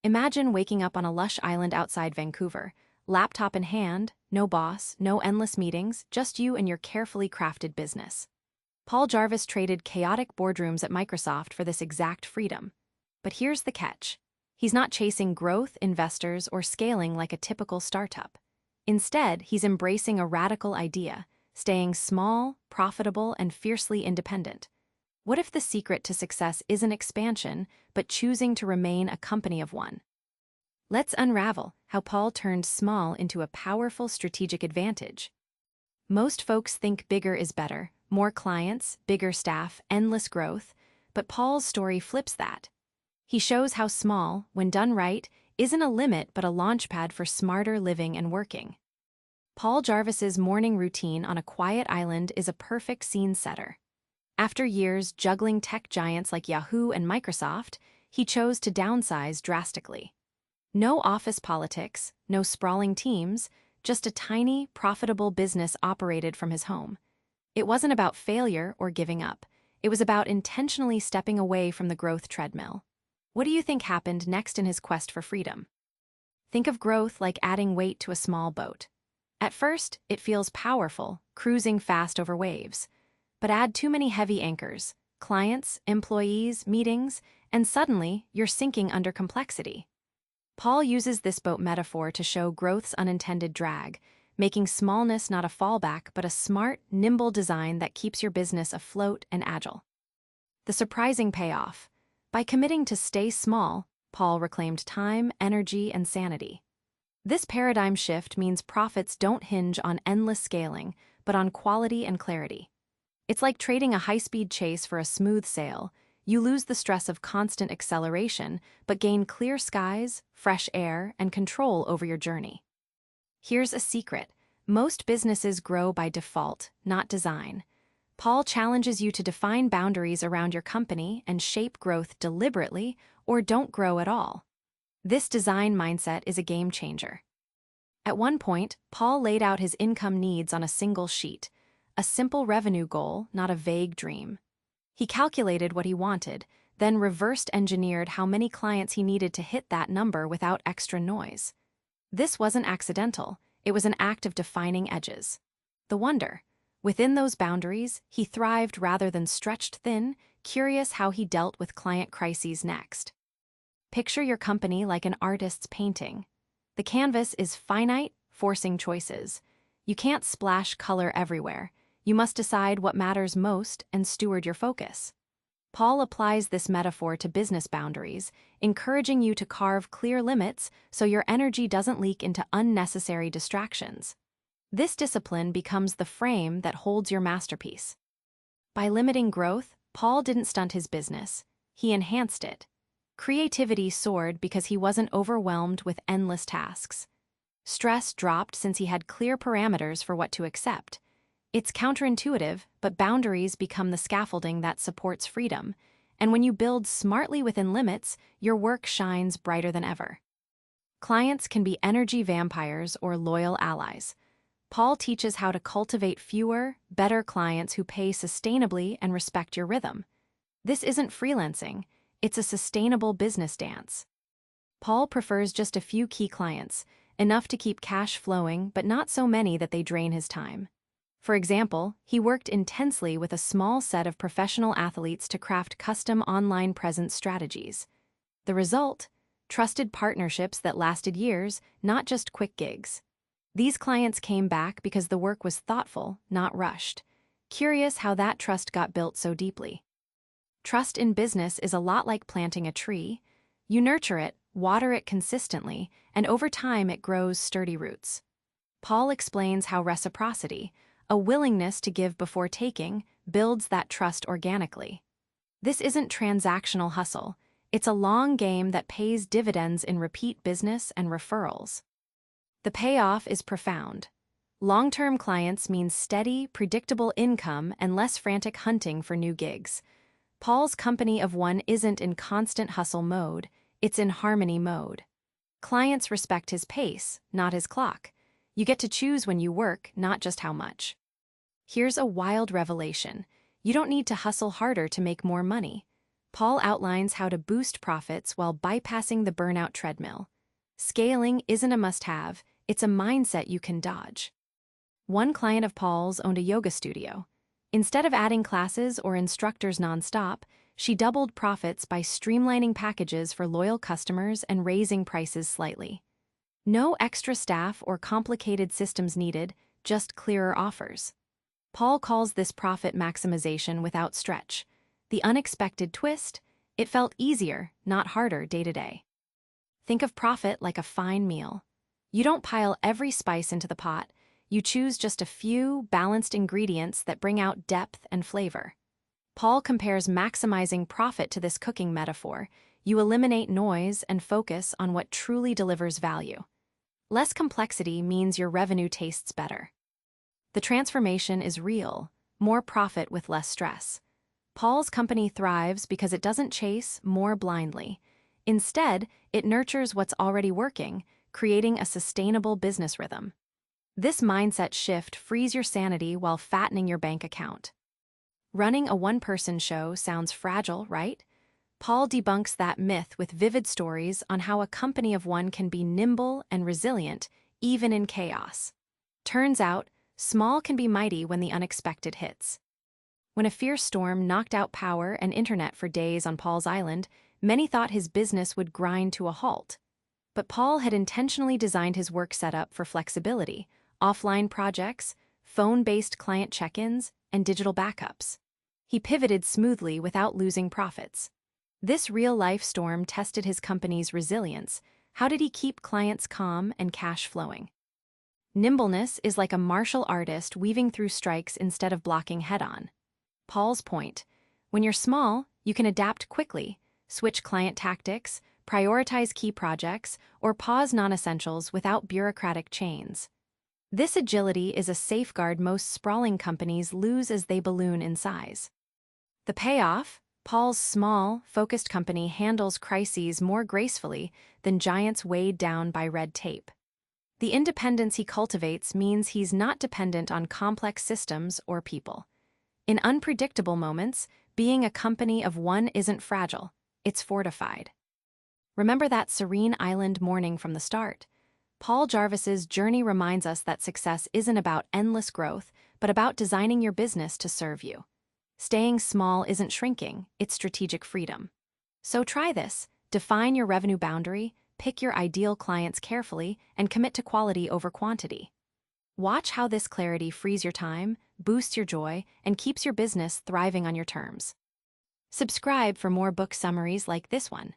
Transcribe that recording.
Imagine waking up on a lush island outside Vancouver, laptop in hand, no boss, no endless meetings, just you and your carefully crafted business. Paul Jarvis traded chaotic boardrooms at Microsoft for this exact freedom. But here's the catch. He's not chasing growth, investors, or scaling like a typical startup. Instead, he's embracing a radical idea, staying small, profitable, and fiercely independent. What if the secret to success isn't expansion, but choosing to remain a company of one? Let's unravel how Paul turned small into a powerful strategic advantage. Most folks think bigger is better, more clients, bigger staff, endless growth, but Paul's story flips that. He shows how small, when done right, isn't a limit but a launchpad for smarter living and working. Paul Jarvis's morning routine on a quiet island is a perfect scene setter. After years juggling tech giants like Yahoo and Microsoft, he chose to downsize drastically. No office politics, no sprawling teams, just a tiny, profitable business operated from his home. It wasn't about failure or giving up. It was about intentionally stepping away from the growth treadmill. What do you think happened next in his quest for freedom? Think of growth like adding weight to a small boat. At first, it feels powerful, cruising fast over waves. But add too many heavy anchors, clients, employees, meetings, and suddenly you're sinking under complexity. Paul uses this boat metaphor to show growth's unintended drag, making smallness not a fallback but a smart, nimble design that keeps your business afloat and agile. The surprising payoff. By committing to stay small, Paul reclaimed time, energy, and sanity. This paradigm shift means profits don't hinge on endless scaling, but on quality and clarity. It's like trading a high-speed chase for a smooth sail. You lose the stress of constant acceleration, but gain clear skies, fresh air, and control over your journey. Here's a secret. Most businesses grow by default, not design. Paul challenges you to define boundaries around your company and shape growth deliberately, or don't grow at all. This design mindset is a game changer. At one point, Paul laid out his income needs on a single sheet, a simple revenue goal, not a vague dream. He calculated what he wanted, then reversed-engineered how many clients he needed to hit that number without extra noise. This wasn't accidental, it was an act of defining edges. The wonder. Within those boundaries, he thrived rather than stretched thin, curious how he dealt with client crises next. Picture your company like an artist's painting. The canvas is finite, forcing choices. You can't splash color everywhere. You must decide what matters most and steward your focus. Paul applies this metaphor to business boundaries, encouraging you to carve clear limits so your energy doesn't leak into unnecessary distractions. This discipline becomes the frame that holds your masterpiece. By limiting growth, Paul didn't stunt his business. He enhanced it. Creativity soared because he wasn't overwhelmed with endless tasks. Stress dropped since he had clear parameters for what to accept. It's counterintuitive, but boundaries become the scaffolding that supports freedom, and when you build smartly within limits, your work shines brighter than ever. Clients can be energy vampires or loyal allies. Paul teaches how to cultivate fewer, better clients who pay sustainably and respect your rhythm. This isn't freelancing, it's a sustainable business dance. Paul prefers just a few key clients, enough to keep cash flowing but not so many that they drain his time. For example, he worked intensely with a small set of professional athletes to craft custom online presence strategies. The result? Trusted partnerships that lasted years, not just quick gigs. These clients came back because the work was thoughtful, not rushed. Curious how that trust got built so deeply. Trust in business is a lot like planting a tree. You nurture it, water it consistently, and over time it grows sturdy roots. Paul explains how reciprocity, a willingness to give before taking, builds that trust organically. This isn't transactional hustle. It's a long game that pays dividends in repeat business and referrals. The payoff is profound. Long-term clients mean steady, predictable income and less frantic hunting for new gigs. Paul's company of one isn't in constant hustle mode, it's in harmony mode. Clients respect his pace, not his clock. You get to choose when you work, not just how much. Here's a wild revelation. You don't need to hustle harder to make more money. Paul outlines how to boost profits while bypassing the burnout treadmill. Scaling isn't a must-have, it's a mindset you can dodge. One client of Paul's owned a yoga studio. Instead of adding classes or instructors nonstop, she doubled profits by streamlining packages for loyal customers and raising prices slightly. No extra staff or complicated systems needed, just clearer offers. Paul calls this profit maximization without stretch. The unexpected twist: it felt easier, not harder, day to day. Think of profit like a fine meal. You don't pile every spice into the pot, you choose just a few balanced ingredients that bring out depth and flavor. Paul compares maximizing profit to this cooking metaphor. You eliminate noise and focus on what truly delivers value. Less complexity means your revenue tastes better. The transformation is real, more profit with less stress. Paul's company thrives because it doesn't chase more blindly. Instead, it nurtures what's already working, creating a sustainable business rhythm. This mindset shift frees your sanity while fattening your bank account. Running a one-person show sounds fragile, right? Paul debunks that myth with vivid stories on how a company of one can be nimble and resilient, even in chaos. Turns out, small can be mighty when the unexpected hits. When a fierce storm knocked out power and internet for days on Paul's island, many thought his business would grind to a halt. But Paul had intentionally designed his work setup for flexibility: offline projects, phone-based client check-ins, and digital backups. He pivoted smoothly without losing profits. This real-life storm tested his company's resilience. How did he keep clients calm and cash flowing? Nimbleness is like a martial artist weaving through strikes instead of blocking head-on. Paul's point: when you're small, you can adapt quickly, switch client tactics, prioritize key projects, or pause non-essentials without bureaucratic chains. This agility is a safeguard most sprawling companies lose as they balloon in size. The payoff: Paul's small, focused company handles crises more gracefully than giants weighed down by red tape. The independence he cultivates means he's not dependent on complex systems or people. In unpredictable moments, being a company of one isn't fragile, it's fortified. Remember that serene island morning from the start? Paul Jarvis's journey reminds us that success isn't about endless growth, but about designing your business to serve you. Staying small isn't shrinking, it's strategic freedom. So try this: define your revenue boundary, pick your ideal clients carefully, and commit to quality over quantity. Watch how this clarity frees your time, boosts your joy, and keeps your business thriving on your terms. Subscribe for more book summaries like this one.